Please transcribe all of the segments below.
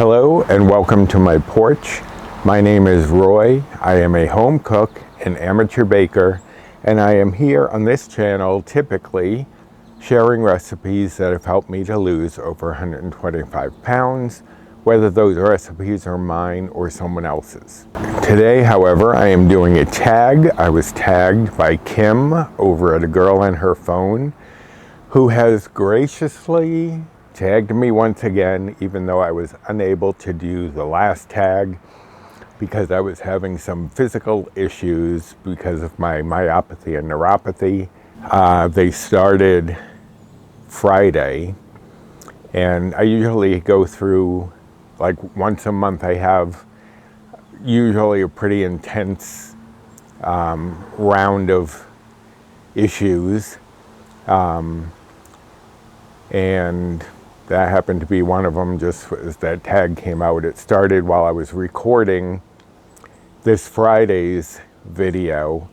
Hello and welcome to my porch. My name is Roy. I am a home cook and amateur baker, and I am here on this channel typically sharing recipes that have helped me to lose over 125 pounds, whether those recipes are mine or someone else's. Today, however, I am doing a tag. I was tagged by Kim over at A Girl and Her Phone, who has graciously tagged me once again, even though I was unable to do the last tag because I was having some physical issues because of my myopathy and neuropathy. They started Friday, and I usually go through, like once a month, I have usually a pretty intense round of issues. And that happened to be one of them just as that tag came out. It started while I was recording this Friday's video.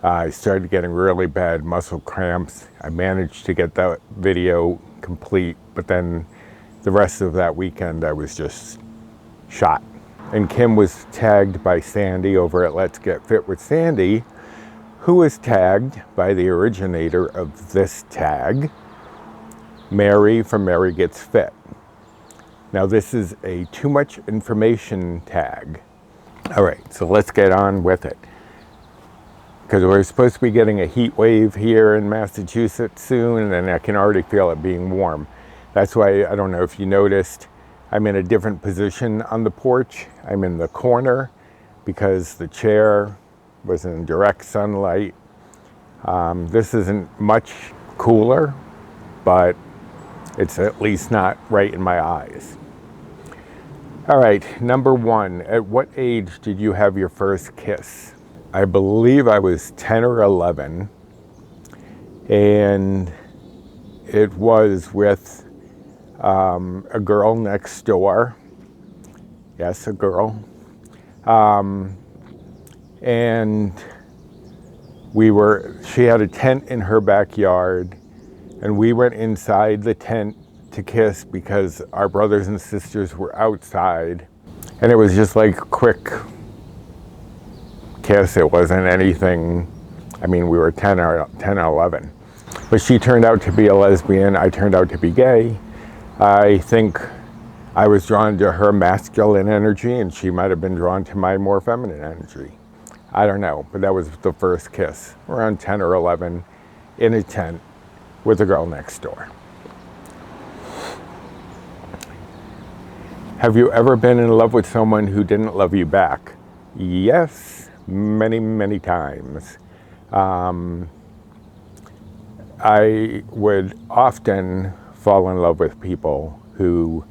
I started getting really bad muscle cramps. I managed to get that video complete, but then the rest of that weekend I was just shot. And Kim was tagged by Sandy over at Let's Get Fit with Sandy, who was tagged by the originator of this tag, Mary from Mary Gets Fit. Now this is a too much information tag. All right, so let's get on with it. Because we're supposed to be getting a heat wave here in Massachusetts soon, and I can already feel it being warm. That's why, I don't know if you noticed, I'm in a different position on the porch. I'm in the corner because the chair was in direct sunlight. This isn't much cooler, but it's at least not right in my eyes. All right, number one, at what age did you have your first kiss? I believe I was 10 or 11, and it was with a girl next door. Yes, a girl. And she had a tent in her backyard, and we went inside the tent to kiss because our brothers and sisters were outside. And it was just like a quick kiss. It wasn't anything, I mean, we were 10 or 11. But she turned out to be a lesbian. I turned out to be gay. I think I was drawn to her masculine energy, and she might have been drawn to my more feminine energy. I don't know, but that was the first kiss, around 10 or 11, in a tent with the girl next door. Have you ever been in love with someone who didn't love you back? Yes, many, many times. I would often fall in love with people who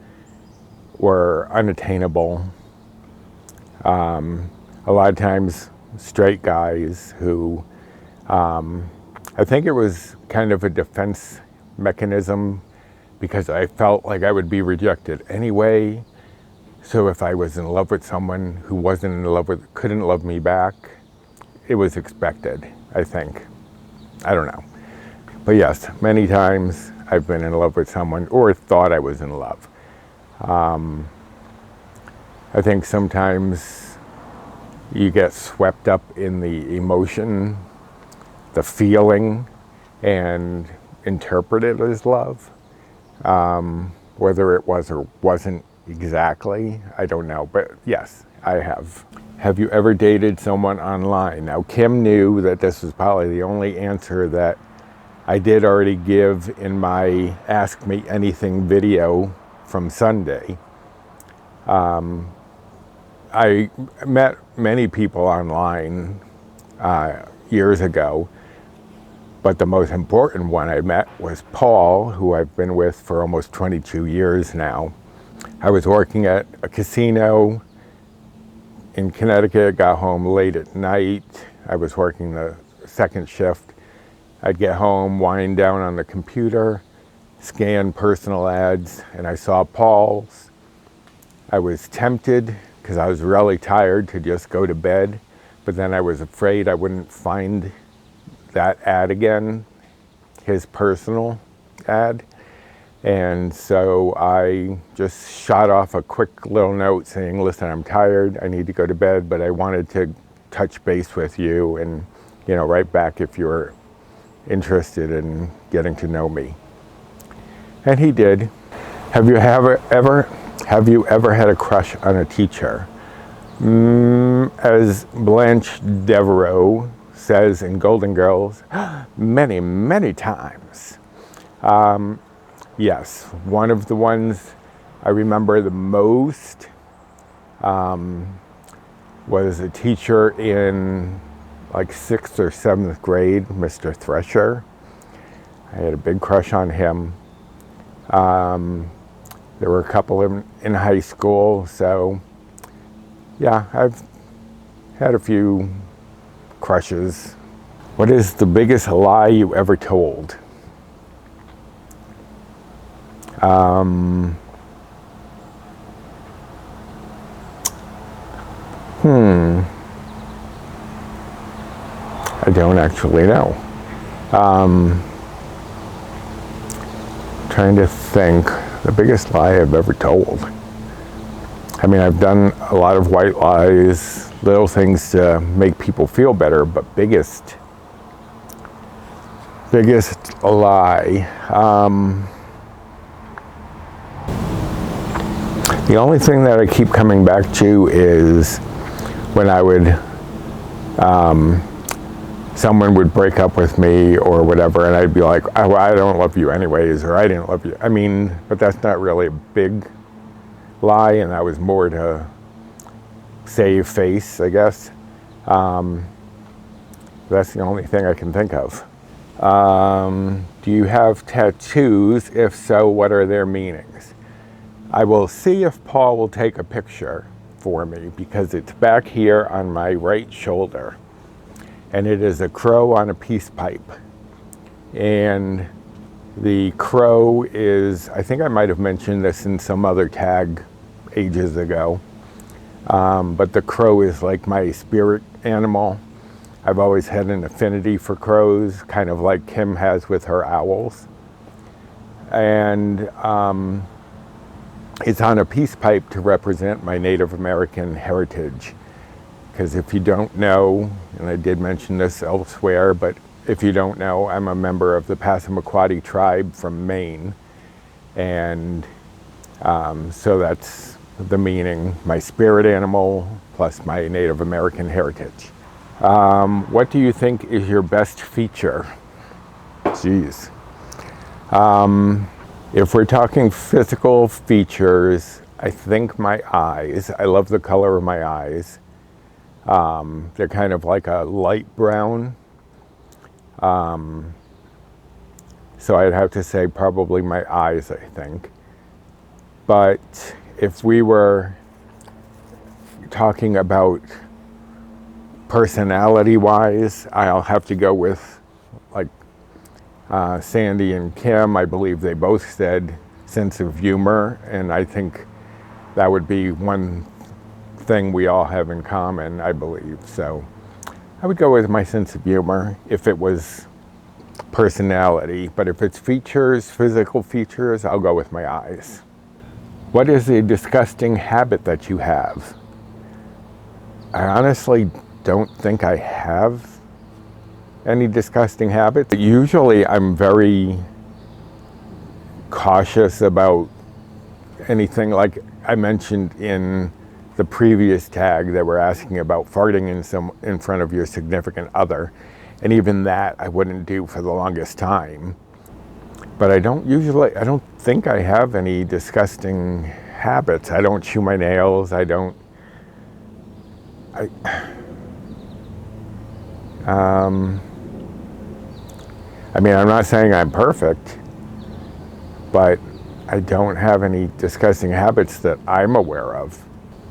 were unattainable. A lot of times straight guys who, I think it was kind of a defense mechanism because I felt like I would be rejected anyway. So if I was in love with someone who couldn't love me back, it was expected, I think. I don't know. But yes, many times I've been in love with someone or thought I was in love. I think sometimes you get swept up in the emotion, the feeling, and interpret it as love. Whether it was or wasn't exactly, I don't know, but yes, I have. Have you ever dated someone online? Now, Kim knew that this was probably the only answer that I did already give in my Ask Me Anything video from Sunday. I met many people online years ago, but the most important one I met was Paul, who I've been with for almost 22 years now. I was working at a casino in Connecticut, got home late at night. I was working the second shift. I'd get home, wind down on the computer, scan personal ads, and I saw Paul's. I was tempted, because I was really tired, to just go to bed, but then I was afraid I wouldn't find that ad again, his personal ad. And so I just shot off a quick little note saying, listen, I'm tired, I need to go to bed, but I wanted to touch base with you and, write back if you're interested in getting to know me. And he did. Have you ever had a crush on a teacher? As Blanche Devereaux says in Golden Girls, many, many times. Yes, one of the ones I remember the most was a teacher in like 6th or 7th grade, Mr. Thresher. I had a big crush on him. There were a couple in high school, so yeah, I've had a few crushes. What is the biggest lie you ever told? I don't actually know. Trying to think, the biggest lie I've ever told. I mean, I've done a lot of white lies, little things to make people feel better, but biggest lie. The only thing that I keep coming back to is when I would, someone would break up with me or whatever, and I'd be like, oh, I don't love you anyways, or I didn't love you. I mean, but that's not really a big lie, and that was more to save face, I guess. That's the only thing I can think of. Do you have tattoos? If so, what are their meanings? I will see if Paul will take a picture for me because it's back here on my right shoulder. And it is a crow on a peace pipe. And the crow is, I think I might have mentioned this in some other tag ages ago, but the crow is like my spirit animal. I've always had an affinity for crows, kind of like Kim has with her owls. And it's on a peace pipe to represent my Native American heritage. Because if you don't know, and I did mention this elsewhere, but if you don't know, I'm a member of the Passamaquoddy tribe from Maine. And so that's the meaning, my spirit animal plus my Native American heritage. What do you think is your best feature? Jeez. If we're talking physical features, I think my eyes. I love the color of my eyes. They're kind of like a light brown. So I'd have to say probably my eyes, I think. But if we were talking about personality-wise, I'll have to go with like Sandy and Kim. I believe they both said sense of humor, and I think that would be one thing we all have in common, I believe. So I would go with my sense of humor if it was personality, but if it's features, physical features, I'll go with my eyes. What is a disgusting habit that you have? I honestly don't think I have any disgusting habits. Usually I'm very cautious about anything, like I mentioned in the previous tag that we're asking about farting in front of your significant other. And even that I wouldn't do for the longest time. But I don't think I have any disgusting habits. I don't chew my nails. I mean, I'm not saying I'm perfect, but I don't have any disgusting habits that I'm aware of.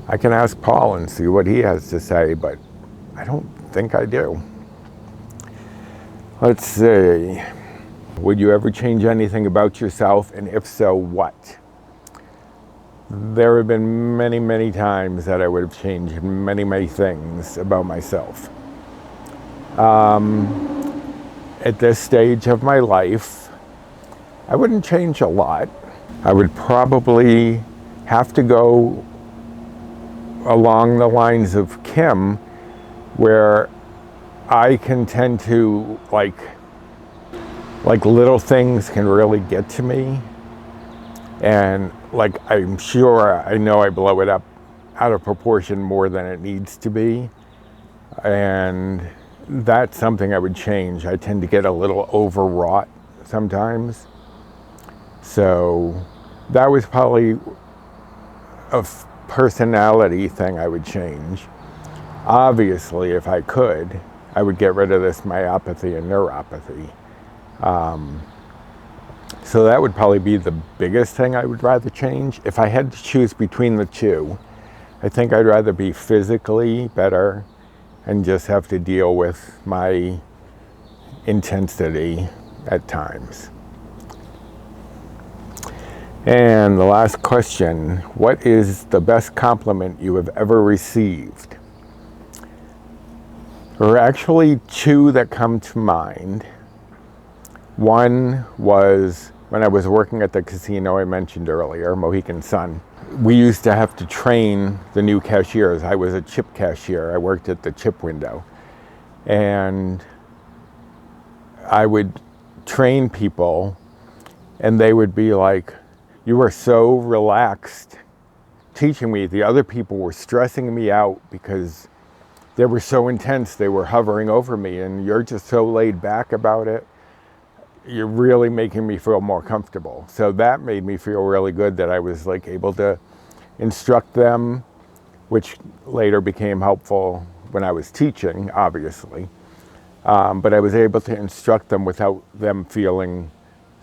I can ask Paul and see what he has to say, but I don't think I do. Let's see. Would you ever change anything about yourself, and if so, what? There have been many, many times that I would have changed many, many things about myself. At this stage of my life, I wouldn't change a lot. I would probably have to go along the lines of Kim, where I can tend to like little things can really get to me, and like I'm sure I know I blow it up out of proportion more than it needs to be, and that's something I would change. I tend to get a little overwrought sometimes, so that was probably a personality thing I would change. Obviously, if I could, I would get rid of this myopathy and neuropathy. So that would probably be the biggest thing I would rather change. If I had to choose between the two, I think I'd rather be physically better and just have to deal with my intensity at times. And the last question, what is the best compliment you have ever received? There are actually two that come to mind. One was when I was working at the casino I mentioned earlier, Mohegan Sun. We used to have to train the new cashiers. I was a chip cashier. I worked at the chip window. And I would train people, and they would be like, "You were so relaxed teaching me." The other people were stressing me out because they were so intense. They were hovering over me, and you're just so laid back about it. You're really making me feel more comfortable. So that made me feel really good that I was like able to instruct them, which later became helpful when I was teaching, obviously. But I was able to instruct them without them feeling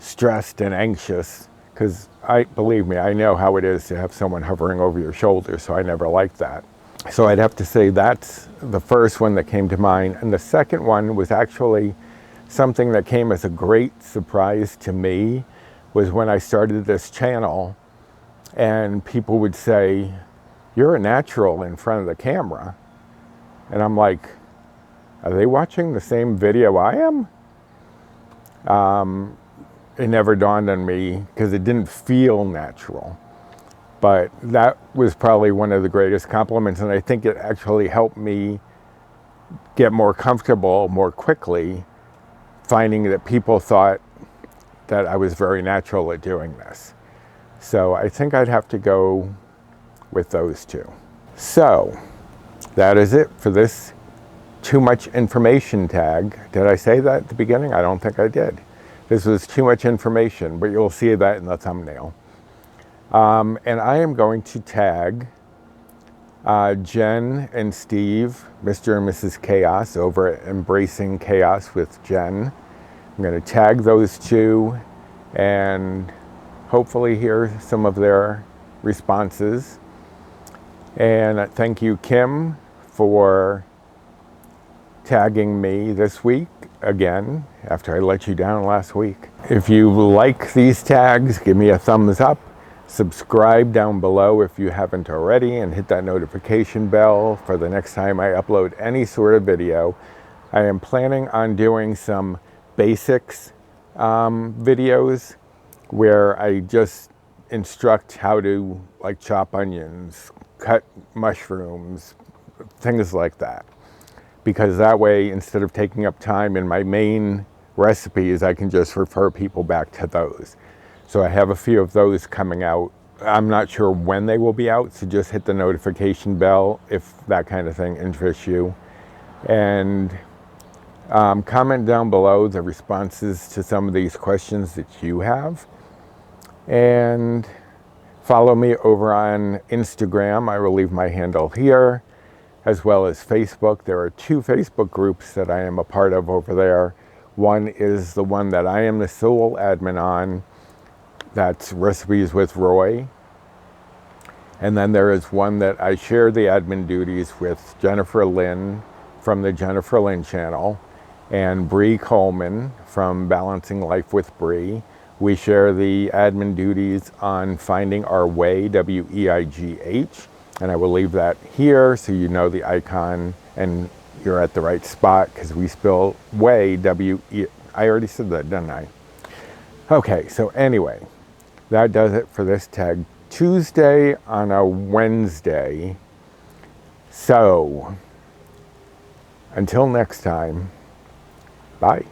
stressed and anxious, because believe me, I know how it is to have someone hovering over your shoulder, so I never liked that. So I'd have to say that's the first one that came to mind. And the second one was actually something that came as a great surprise to me, was when I started this channel and people would say, "You're a natural in front of the camera." And I'm like, are they watching the same video I am? It never dawned on me because it didn't feel natural. But that was probably one of the greatest compliments, and I think it actually helped me get more comfortable more quickly, finding that people thought that I was very natural at doing this. So I think I'd have to go with those two. So that is it for this too much information tag. Did I say that at the beginning? I don't think I did. This was too much information, but you'll see that in the thumbnail. And I am going to tag Jenn and Steve, Mr. and Mrs. Chaos, over at Embracing Chaos with Jenn. I'm going to tag those two and hopefully hear some of their responses. And thank you, Kim, for tagging me this week again, after I let you down last week. If you like these tags, give me a thumbs up. Subscribe down below if you haven't already, and hit that notification bell for the next time I upload any sort of video. I am planning on doing some basics videos where I just instruct how to like chop onions, cut mushrooms, things like that. Because that way, instead of taking up time in my main recipes, I can just refer people back to those. So I have a few of those coming out. I'm not sure when they will be out, so just hit the notification bell if that kind of thing interests you. And comment down below the responses to some of these questions that you have. And follow me over on Instagram. I will leave my handle here, as well as Facebook. There are two Facebook groups that I am a part of over there. One is the one that I am the sole admin on. That's Recipes with Roy. And then there is one that I share the admin duties with Jennifer Lynn from the Jennifer Lynn channel and Bree Coleman from Balancing Life with Bree. We share the admin duties on Finding Our Way, W-E-I-G-H. And I will leave that here so you know the icon and you're at the right spot, because we spell way, W-E, I already said that, didn't I? Okay, so anyway, that does it for this tag Tuesday on a Wednesday. So until next time, bye.